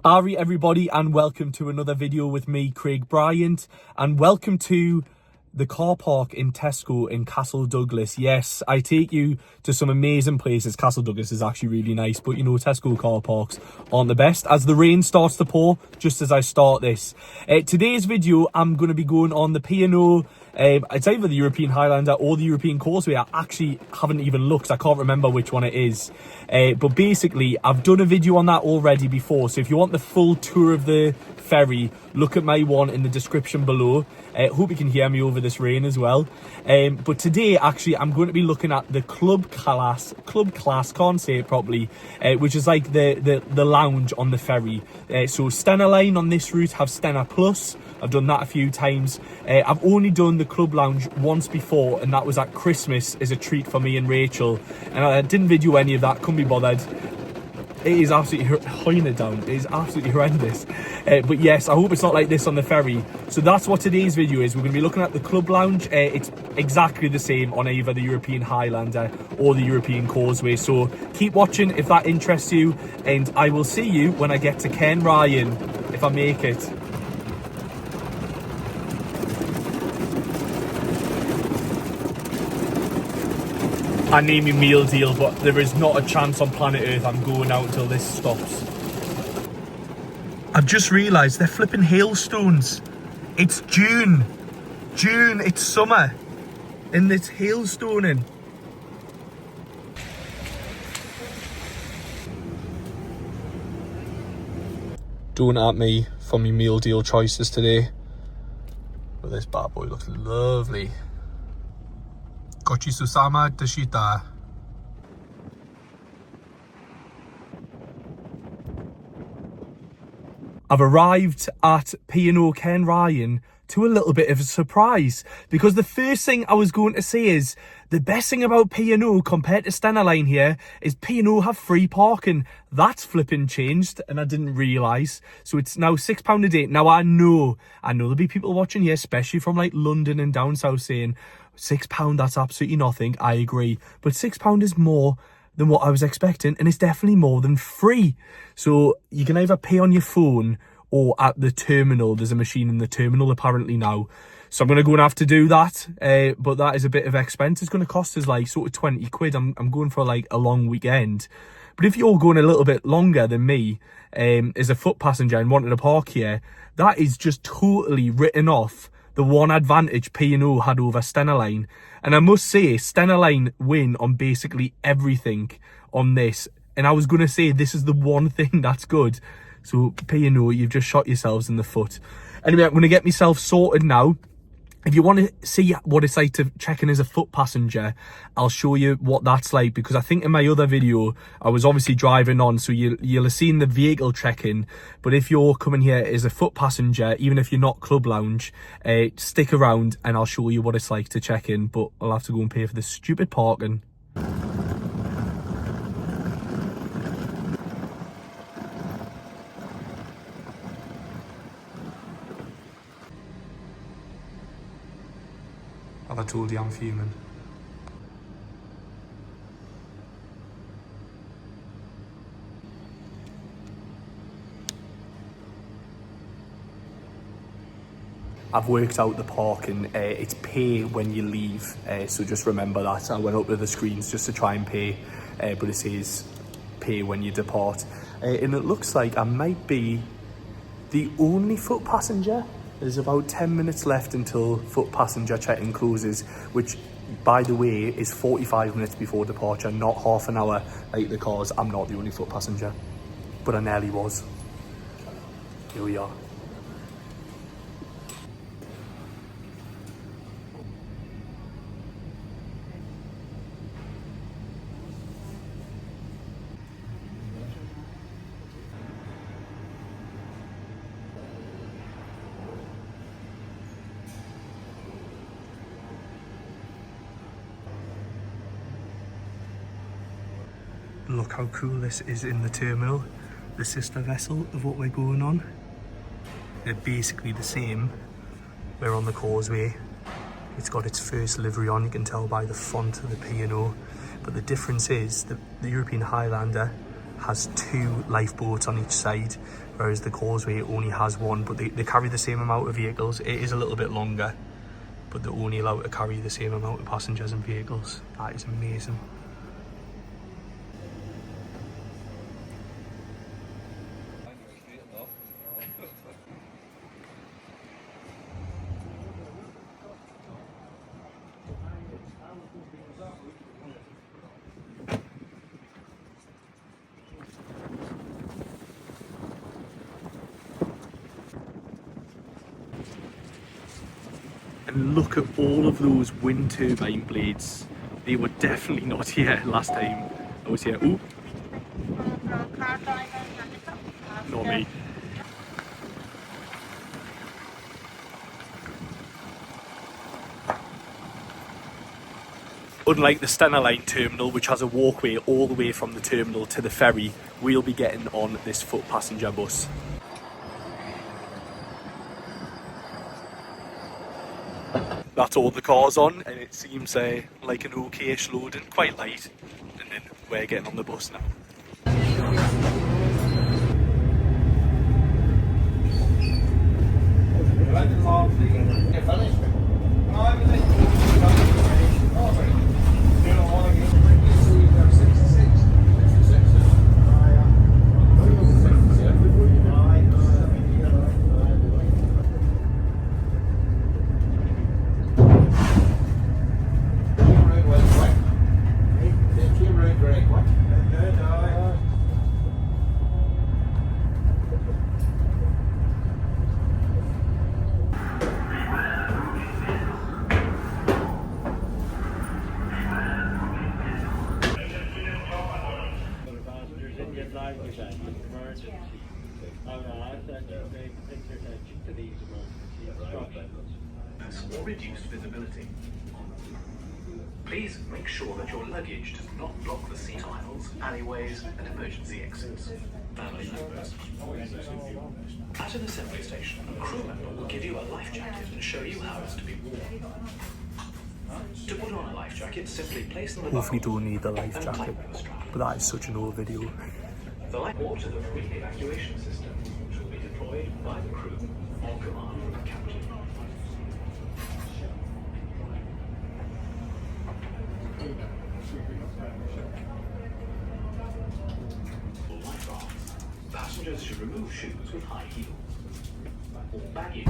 Howdy everybody, and welcome to another video with me, Craig Bryant, and welcome to the car park in Tesco in Castle Douglas. Yes, I take you to some amazing places. Castle Douglas is actually really nice, but you know, Tesco car parks aren't the best. As the rain starts to pour, just as I start this. Today's video, I'm going to be going on the P&O. It's either the European Highlander or the European Causeway. I actually haven't even looked. I can't remember which one it is. But basically, I've done a video on that already before. So if you want the full tour of the ferry, look at my one in the description below. Hope you can hear me over this rain as well. But today, actually, I'm going to be looking at the club class, can't say it properly, which is like the lounge on the ferry. So Stena Line on this route have Stena Plus. I've done that a few times. I've only done the club lounge once before, and that was at Christmas as a treat for me and Rachel. And I didn't video any of that, couldn't be bothered. It is absolutely it is absolutely horrendous. But yes, I hope it's not like this on the ferry. So that's what today's video is. We're going to be looking at the club lounge. It's exactly the same on either the European Highlander or the European Causeway. So keep watching if that interests you, and I will see you when I get to Cairnryan, if I make it. I need me meal deal, but there is not a chance on planet Earth I'm going out until this stops. I've just realised they're flipping hailstones. It's June, it's summer, and it's hailstoning. Don't at me for me meal deal choices today, but this bad boy looks lovely. Kochi Susama Tashita. I've arrived at P&O Cairnryan to a little bit of a surprise, because the first thing I was going to say is the best thing about P&O compared to Stena Line here is P&O have free parking. That's flipping changed, and I didn't realise. So it's now £6 a day. Now I know there'll be people watching here, especially from like London and down south, saying £6, that's absolutely nothing. I agree, but £6 is more than what I was expecting, and it's definitely more than free. So you can either pay on your phone or at the terminal. There's a machine in the terminal apparently now, so I'm going to go and have to do that, but that is a bit of expense. It's going to cost us like sort of 20 quid. I'm going for like a long weekend, but if you're going a little bit longer than me as a foot passenger and wanting to park here, that is just totally written off the one advantage P&O had over Stena Line. And I must say, Stena Line win on basically everything on this. And I was going to say, this is the one thing that's good. So P&O, you've just shot yourselves in the foot. Anyway, I'm going to get myself sorted now. If you want to see what it's like to check in as a foot passenger, I'll show you what that's like, because I think in my other video, I was obviously driving on, so you'll have seen the vehicle check-in. But if you're coming here as a foot passenger, even if you're not club lounge, stick around and I'll show you what it's like to check in. But I'll have to go and pay for this stupid parking. Have I told you I'm fuming? I've worked out the parking. It's pay when you leave, so just remember that. I went up to the screens just to try and pay, but it says pay when you depart. And it looks like I might be the only foot passenger. There's about 10 minutes left until foot passenger check-in closes, which, by the way, is 45 minutes before departure, not half an hour like the cars. I'm not the only foot passenger, but I nearly was. Here we are. Look how cool this is in the terminal. The sister vessel of what we're going on. They're basically the same. We're on the causeway. It's got its first livery on, you can tell by the font of the P&O. But the difference is that the European Highlander has 2 lifeboats on each side, whereas the causeway only has 1, but they carry the same amount of vehicles. It is a little bit longer, but they're only allowed to carry the same amount of passengers and vehicles. That is amazing. And look at all of those wind turbine blades. They were definitely not here last time I was here. Ooh. Not me. Unlike the Cairnryan terminal, which has a walkway all the way from the terminal to the ferry, we'll be getting on this foot passenger bus. That's all the cars on, and it seems like an okay-ish loading, quite light, and then we're getting on the bus now. Or reduced visibility. Please make sure that your luggage does not block the seat aisles, alleyways and emergency exits. Family members. At an assembly station, a crew member will give you a life jacket and show you how it's to be worn. To put on a life jacket, simply place them on the Hopefully don't need the life jacket, but that is such an old video. The life or to the free evacuation system, which will be deployed by the crew on command from the captain. Life rafts. Passengers should remove shoes with high heels. All baggage.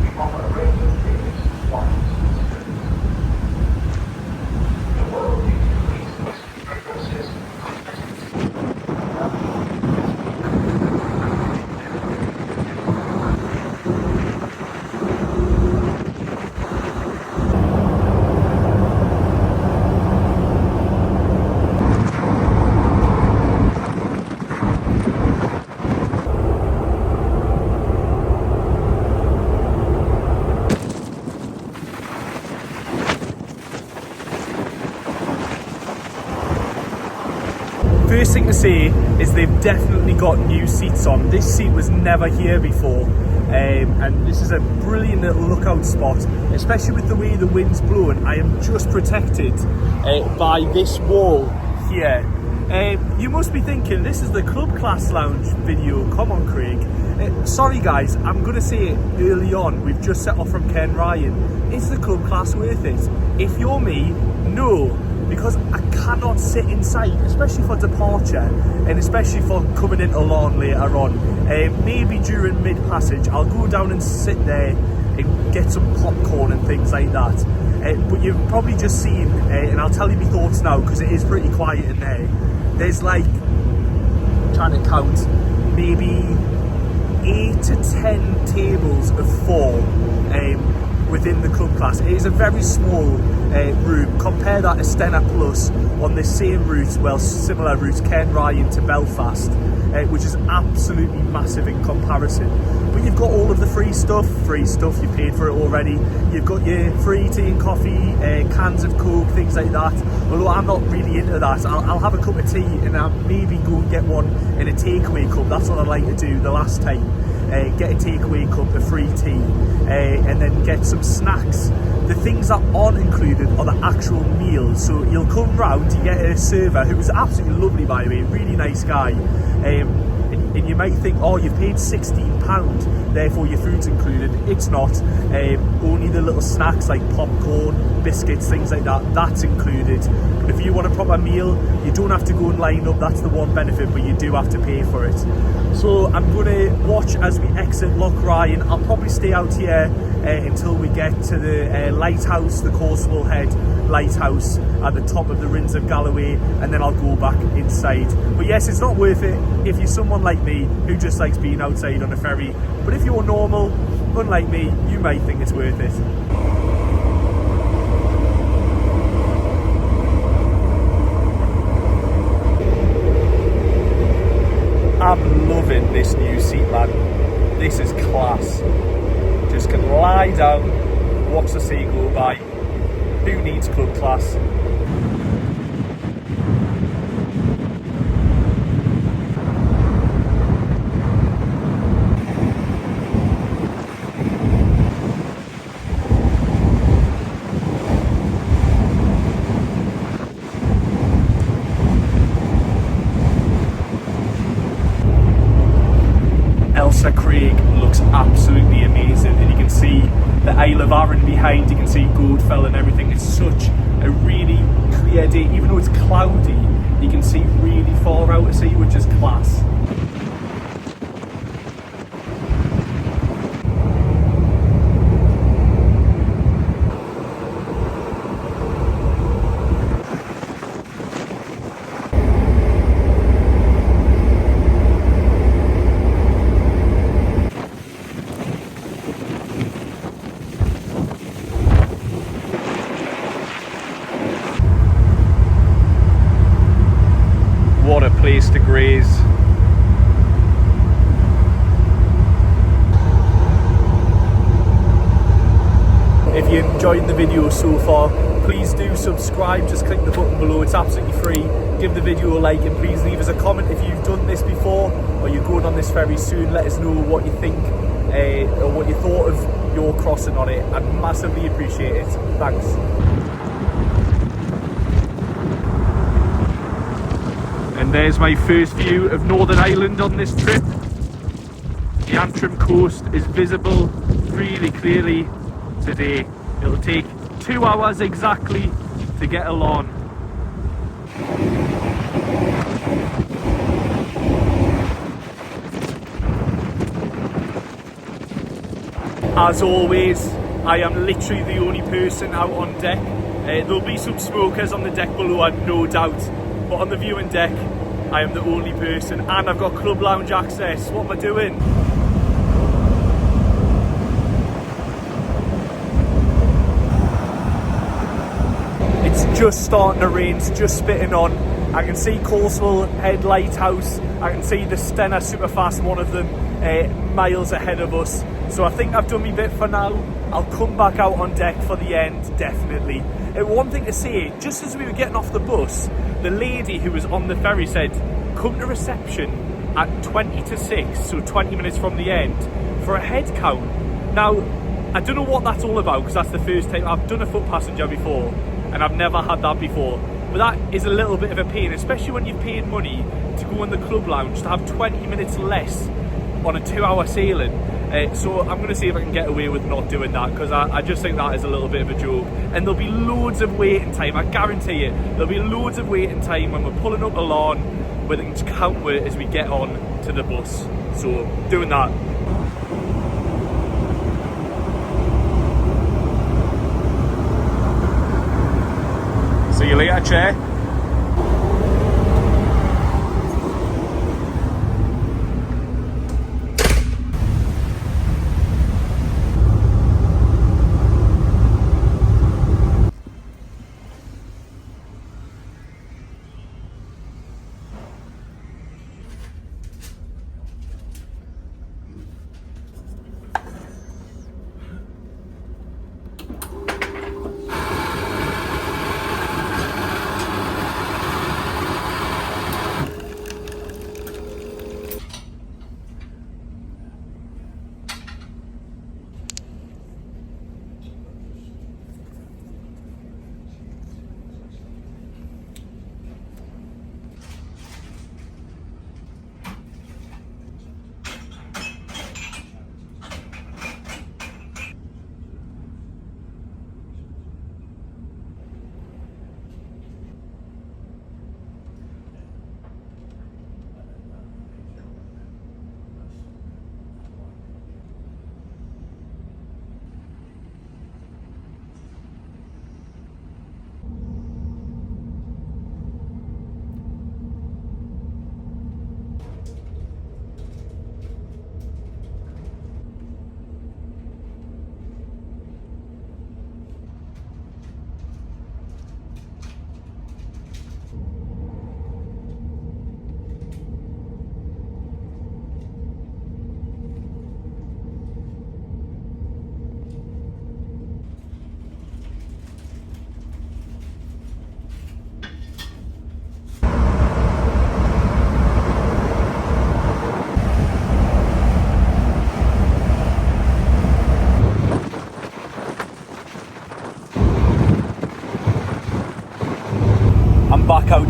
First thing to say is they've definitely got new seats on. This seat was never here before, and this is a brilliant little lookout spot, especially with the way the wind's blowing. I am just protected by this wall here. You must be thinking, this is the Club Class Lounge video. Come on, Craig. Sorry guys, I'm going to say it early on. We've just set off from Cairnryan. Is the Club Class worth it? If you're me, no. Because I cannot sit inside, especially for departure and especially for coming into Larne later on. Maybe during mid-passage, I'll go down and sit there and get some popcorn and things like that. But you've probably just seen, and I'll tell you my thoughts now because it is pretty quiet in there. There's like, trying to count, maybe 8 to 10 tables of 4 within the club class. It is a very small room. Compare that to Stena Plus on the same route, well, similar route, Cairnryan to Belfast, which is absolutely massive in comparison. But you've got all of the free stuff, you paid for it already. You've got your free tea and coffee, cans of Coke, things like that. Although I'm not really into that, I'll have a cup of tea and I'll maybe go and get one in a takeaway cup. That's what I like to do the last time. Get a takeaway cup of free tea and then get some snacks The things that aren't included are the actual meals. So you'll come round, you get a server who was absolutely lovely, by the way, really nice guy. And you might think, oh, you've paid £16, therefore your food's included. It's not. Only the little snacks like popcorn, biscuits, things like that, that's included. But if you want a proper meal, you don't have to go and line up. That's the one benefit, but you do have to pay for it. So I'm going to watch as we exit Larne. I'll probably stay out here until we get to the lighthouse, the Carswell Head lighthouse at the top of the Rins of Galloway, and then I'll go back inside. But yes, it's not worth it if you're someone like me who just likes being outside on a ferry. But if you're normal, unlike me, you might think it's worth it. I'm loving this new seat, man. This is class. Just can lie down, watch the sea go by. Who needs club class? Craig looks absolutely amazing, and you can see the Isle of Arran behind, you can see Goldfell and everything. It's such a really clear day, even though it's cloudy, you can see really far out to sea, which is class. What a place to graze. If you enjoyed the video so far, please do subscribe. Just click the button below, it's absolutely free. Give the video a like, and please leave us a comment if you've done this before or you're going on this ferry soon. Let us know what you think or what you thought of your crossing on it. I'd massively appreciate it. Thanks. And there's my first view of Northern Ireland on this trip. The Antrim coast is visible really clearly today. It'll take 2 hours exactly to get along. As always, I am literally the only person out on deck. There'll be some smokers on the deck below, I've no doubt. But on the viewing deck, I am the only person, and I've got club lounge access. What am I doing? It's just starting to rain, it's just spitting on. I can see Carswell Head Lighthouse, I can see the Stena super fast, one of them, miles ahead of us. So I think I've done my bit for now. I'll come back out on deck for the end, definitely. One thing to say, just as we were getting off the bus, the lady who was on the ferry said, come to reception at 20 to 6, so 20 minutes from the end, for a head count. Now, I don't know what that's all about, because that's the first time I've done a foot passenger before, and I've never had that before. But that is a little bit of a pain, especially when you've paid money to go in the club lounge, to have 20 minutes less on a 2-hour sailing. So I'm going to see if I can get away with not doing that, because I just think that is a little bit of a joke. And there'll be loads of waiting time, I guarantee you. There'll be loads of waiting time when we're pulling up the Larne, where they can count it as we get on to the bus. So doing that. See you later, Chair.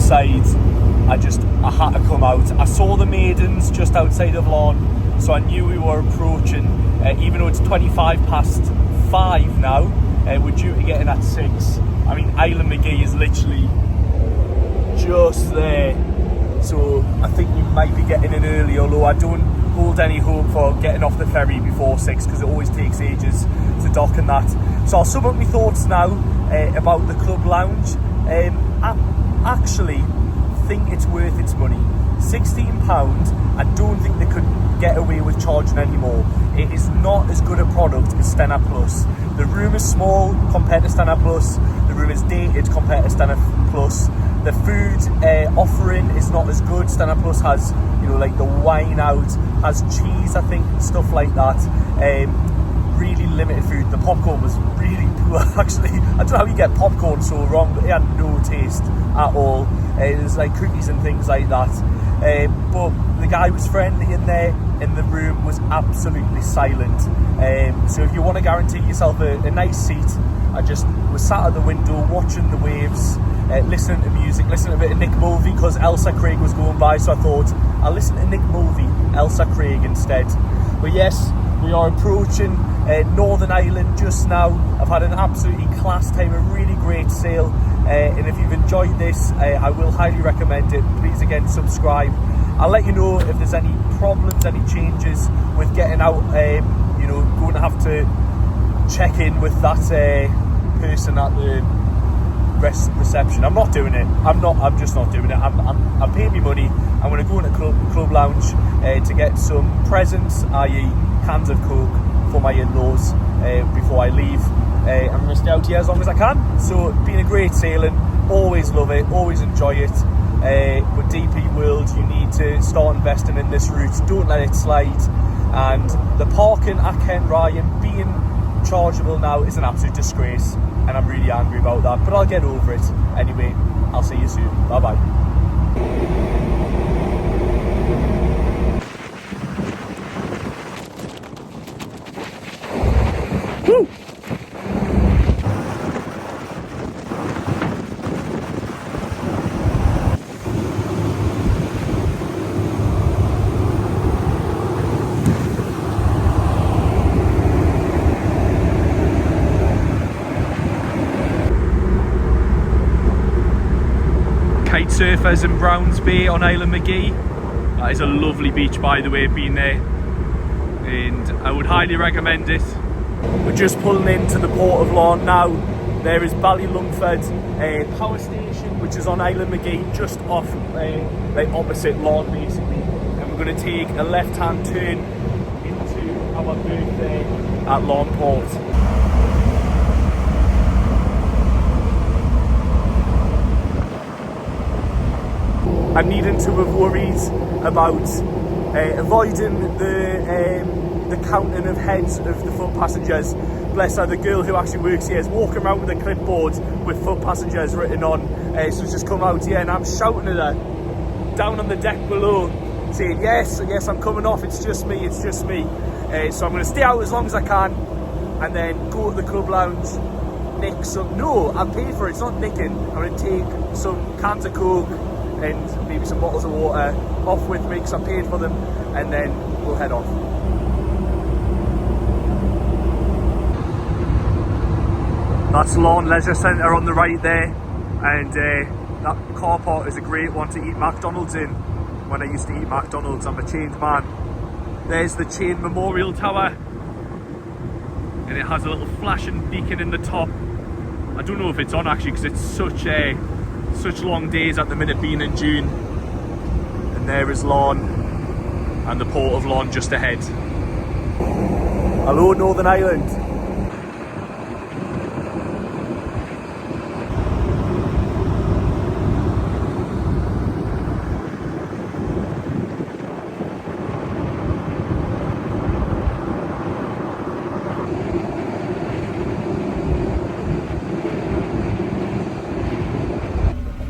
inside, I had to come out. I saw the maidens just outside of Larne, so I knew we were approaching. Even though it's 5:25 now, we're due to get in at 6. I mean, Island McGee is literally just there, so I think we might be getting in early, although I don't hold any hope for getting off the ferry before 6 because it always takes ages to dock and that. So I'll sum up my thoughts now about the club lounge. I actually think it's worth its money. £16, I don't think they could get away with charging anymore. It is not as good a product as Stena Plus. The room is small compared to Stena Plus. The room is dated compared to Stena Plus. The food offering is not as good. Stena Plus has, you know, like the wine out, has cheese, I think, and stuff like that. Really limited food. The popcorn was really poor, actually. I don't know how you get popcorn so wrong, but it had no taste at all. It was like cookies and things like that. But the guy was friendly in there, and the room was absolutely silent. So if you want to guarantee yourself a nice seat, I just was sat at the window watching the waves, listening to music, listening to a bit of Nick Mulvey because Elsa Craig was going by, so I thought I'll listen to Nick Mulvey, Elsa Craig instead. But yes, we are approaching Northern Ireland just now. I've had an absolutely class time, a really great sail, and if you've enjoyed this, I will highly recommend it. Please again subscribe. I'll let you know if there's any problems, any changes with getting out. You know, going to have to check in with that person at the reception. I'm not doing it. I'm just not doing it. I'm paying me money. I'm going to go into club lounge to get some presents, i.e. cans of Coke for my in-laws before I leave. I'm going to stay out here as long as I can. So it's been a great sailing. Always love it. Always enjoy it. But DP World, you need to start investing in this route. Don't let it slide. And the parking at Cairnryan being chargeable now is an absolute disgrace, and I'm really angry about that, but I'll get over it. Anyway, I'll see you soon. Bye bye. Woo! Kite surfers in Browns Bay on Island McGee. That is a lovely beach, by the way, been there, and I would highly recommend it. We're just pulling into the port of Larne now. There is Ballylungford power station, which is on Island McGee, just off like opposite Larne basically, and we're going to take a left-hand turn into our berth there at Larne Port. I'm needing to have worried about avoiding the counting of heads of the foot passengers. Bless her, the girl who actually works here is walking around with a clipboard with foot passengers written on. So she's just come out here and I'm shouting at her down on the deck below, saying, yes, I'm coming off, it's just me. So I'm going to stay out as long as I can and then go to the club lounge, nick some, no, I paid for it, it's not nicking. I'm going to take some cans of Coke and maybe some bottles of water off with me because I paid for them, and then we'll head off. That's Larne Leisure Centre on the right there, and that car park is a great one to eat McDonald's in. When I used to eat McDonald's, I'm a chained man. There's the Chain Memorial Tower, and it has a little flashing beacon in the top. I don't know if it's on actually because it's such long days at the minute being in June. And there is Larne and the port of Larne just ahead. Hello Northern Ireland.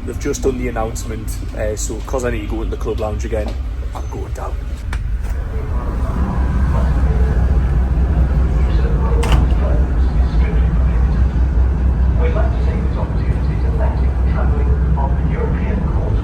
They've just done the announcement, so because I need to go in the club lounge again, I'm going down. We'd like to take this opportunity to thank you for travelling on the European course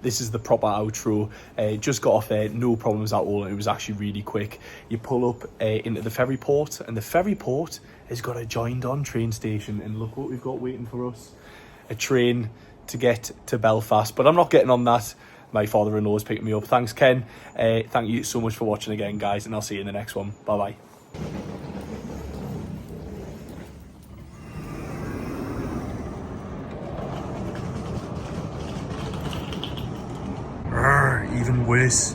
this is the proper outro. Just got off there, no problems at all. It was actually really quick. You pull up into the ferry port, and the ferry port has got a joined-on train station, and look what we've got waiting for us. A train to get to Belfast, but I'm not getting on that. My father-in-law is picking me up. Thanks, Ken. Thank you so much for watching again, guys, and I'll see you in the next one. Bye-bye. Even worse.